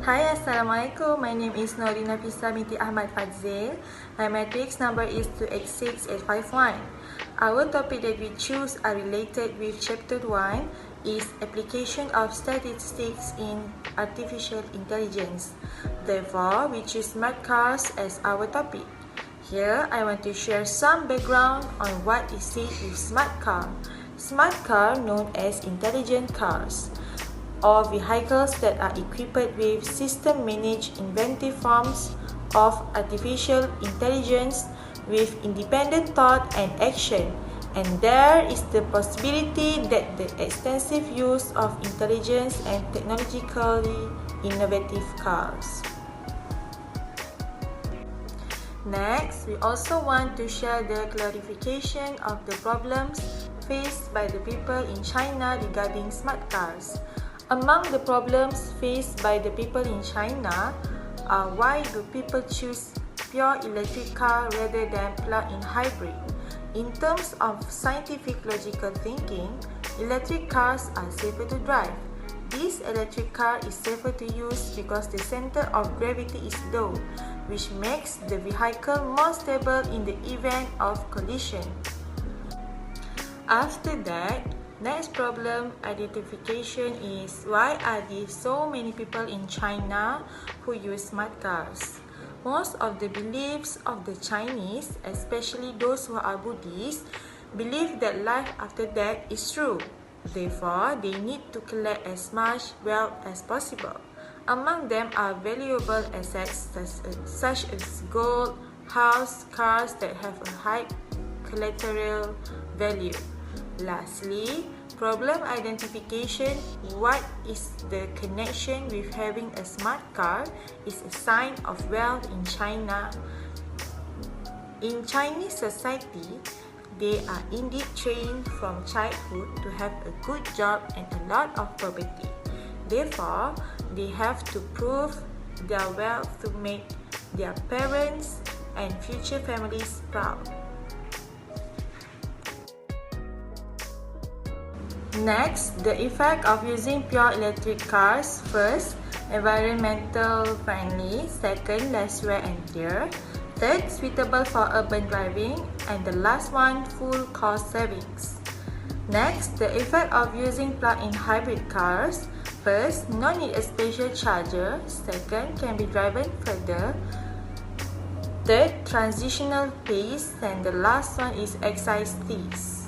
Hi, Assalamualaikum. My name is Norina Fisa binti Ahmad Fadzil. My matrix number is 286851. Our topic that we choose are related with Chapter 1 is Application of Statistics in Artificial Intelligence. Therefore, we choose smart cars as our topic. Here, I want to share some background on what is it with smart car. Smart car known as intelligent cars, or vehicles that are equipped with system-managed inventive forms of artificial intelligence with independent thought and action, and there is the possibility that the extensive use of intelligence and technologically innovative cars. Next, we also want to share the clarification of the problems faced by the people in China regarding smart cars. Among the problems faced by the people in China are why do people choose pure electric car rather than plug-in hybrid? In terms of scientific logical thinking, electric cars are safer to drive. This electric car is safer to use because the center of gravity is low, which makes the vehicle more stable in the event of collision. After that, next problem identification is why are there so many people in China who use smart cars? Most of the beliefs of the Chinese, especially those who are Buddhists, believe that life after death is true. Therefore, they need to collect as much wealth as possible. Among them are valuable assets such as gold, house, cars that have a high collateral value. Lastly, problem identification. What is the connection with having a smart car is a sign of wealth in China. In Chinese society, they are indeed trained from childhood to have a good job and a lot of property. Therefore, they have to prove their wealth to make their parents and future families proud. Next, the effect of using pure electric cars. First, environmental friendly. Second, less wear and tear. Third, suitable for urban driving. And the last one, full cost savings. Next, the effect of using plug-in hybrid cars. First, no need a special charger. Second, can be driven further. Third, transitional pace. And the last one is excise fees.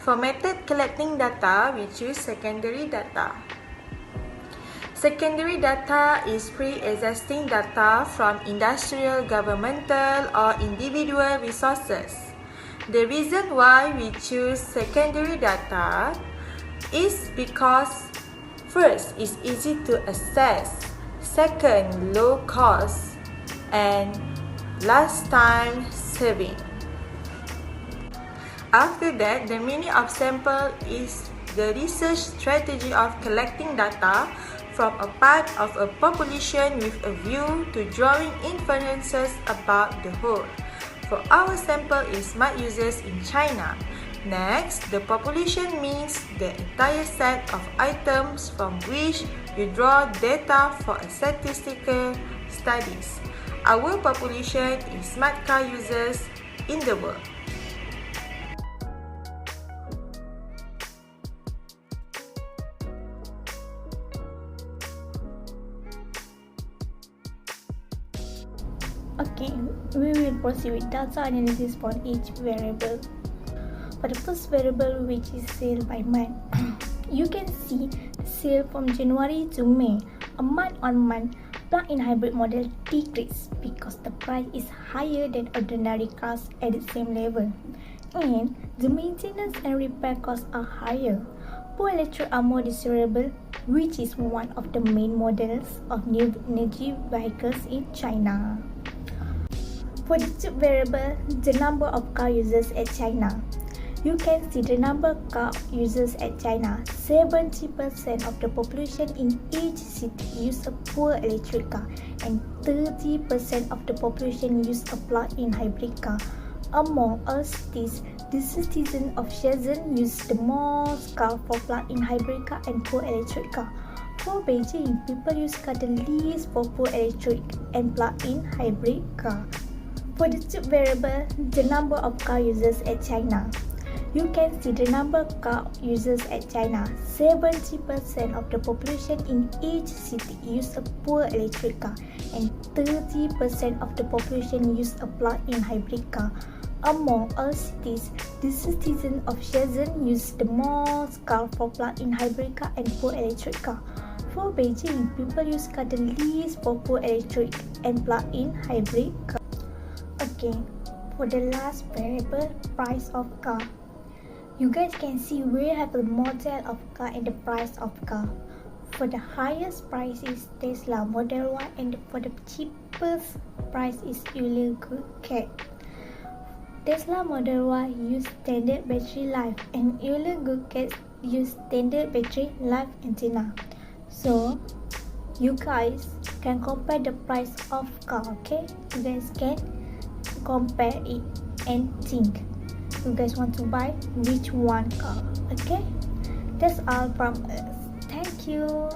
For method collecting data, we choose secondary data. Secondary data is pre-existing data from industrial, governmental, or individual resources. The reason why we choose secondary data is because first, it's easy to access, second, low cost, and last time saving. After that, the meaning of sample is the research strategy of collecting data from a part of a population with a view to drawing inferences about the whole. For our sample is smart users in China. Next, the population means the entire set of items from which you draw data for a statistical studies. Our population is smart car users in the world. Okay, we will proceed with data analysis for each variable. For the first variable, which is sale by month, you can see sale from January to May. A month-on-month plug-in hybrid model decreased because the price is higher than ordinary cars at the same level, and the maintenance and repair costs are higher. Poor electric are more desirable, which is one of the main models of new energy vehicles in China. For the third variable, the number of car users at China, you can see the number of car users at China. 70% of the population in each city use a pure electric car, and 30% of the population use a plug-in hybrid car. Among all cities, the citizens of Shenzhen use the most car for plug-in hybrid car and pure electric car. For Beijing, people use car the least popular electric and plug-in hybrid car. For the cheap variable, the number of car users at China. You can see the number of car users at China. 70% of the population in each city use a pure electric car and 30% of the population use a plug-in hybrid car. Among all cities, the citizens of Shenzhen use the most car for plug-in hybrid car and pure electric car. For Beijing, people use car the least popular electric and plug-in hybrid car. Okay, for the last variable, price of car. You guys can see we have the model of car and the price of car. For the highest price is Tesla Model Y and for the cheapest price is SQQS1013. Tesla Model Y use standard battery life and SQQS1013 use standard battery life antenna. So you guys can compare the price of car, okay? You guys can compare it and think you guys want to buy which one car, okay? That's all from us. Thank you.